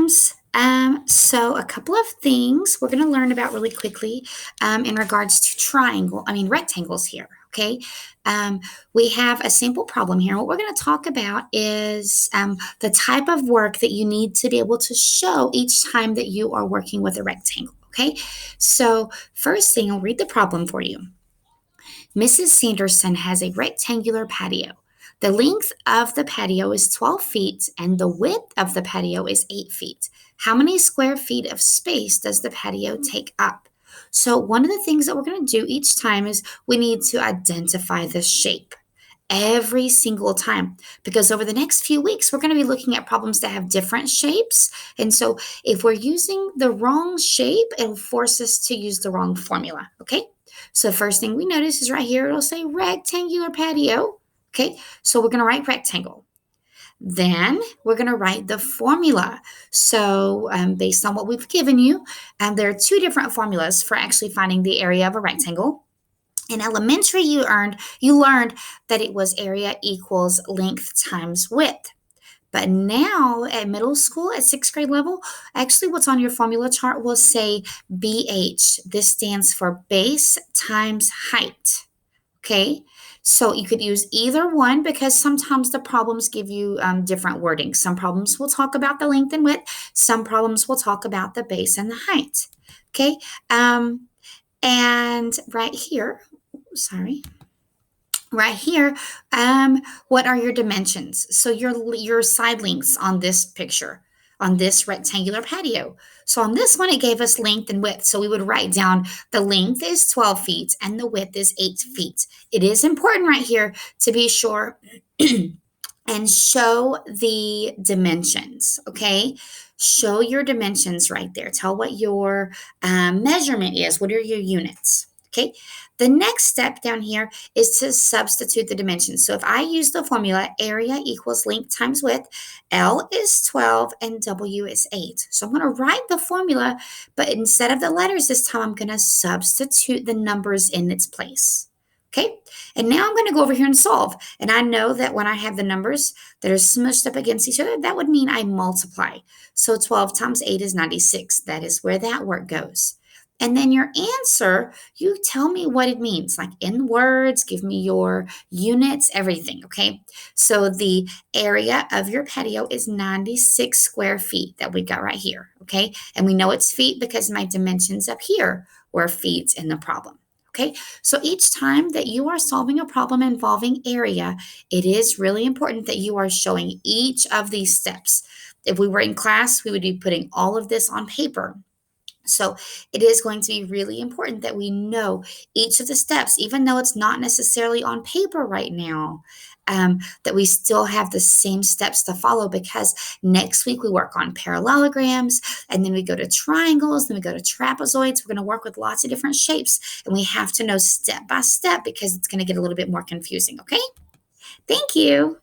problems. So a couple of things we're going to learn about really quickly in regards to rectangles here. Okay. We have a sample problem here. What we're going to talk about is the type of work that you need to be able to show each time that you are working with a rectangle. Okay. So first thing, I'll read the problem for you. Mrs. Sanderson has a rectangular patio. The length of the patio is 12 feet and the width of the patio is 8 feet. How many square feet of space does the patio take up? So, one of the things that we're going to do each time is we need to identify the shape every single time because over the next few weeks, we're going to be looking at problems that have different shapes. And so, if we're using the wrong shape, it'll force us to use the wrong formula. Okay. So, first thing we notice is right here, it'll say rectangular patio. Okay, so we're going to write rectangle. Then we're going to write the formula. So based on what we've given you, there are two different formulas for actually finding the area of a rectangle. In elementary, you learned that it was area equals length times width. But now at middle school, at sixth grade level, actually what's on your formula chart will say BH. This stands for base times height. Okay, so you could use either one because sometimes the problems give you different wording. Some problems will talk about the length and width. Some problems will talk about the base and the height. Okay, and right here, what are your dimensions? So your side lengths on this picture, on this rectangular patio. So on this one, it gave us length and width. So we would write down the length is 12 feet and the width is 8 feet. It is important right here to be sure and show the dimensions, okay? Show your dimensions right there. Tell what your measurement is. What are your units, okay? The next step down here is to substitute the dimensions. So if I use the formula, area equals length times width, L is 12 and W is 8. So I'm going to write the formula, but instead of the letters this time, I'm going to substitute the numbers in its place. Okay, and now I'm going to go over here and solve. And I know that when I have the numbers that are smushed up against each other, that would mean I multiply. So 12 times 8 is 96. That is where that work goes. And then your answer, you tell me what it means, like in words, give me your units, everything, okay? So the area of your patio is 96 square feet that we got right here, okay? And we know it's feet because my dimensions up here were feet in the problem. Okay, so each time that you are solving a problem involving area, it is really important that you are showing each of these steps. If we were in class, we would be putting all of this on paper. So it is going to be really important that we know each of the steps, even though it's not necessarily on paper right now, that we still have the same steps to follow because next week we work on parallelograms and then we go to triangles, then we go to trapezoids. We're going to work with lots of different shapes and we have to know step by step because it's going to get a little bit more confusing, okay? Thank you.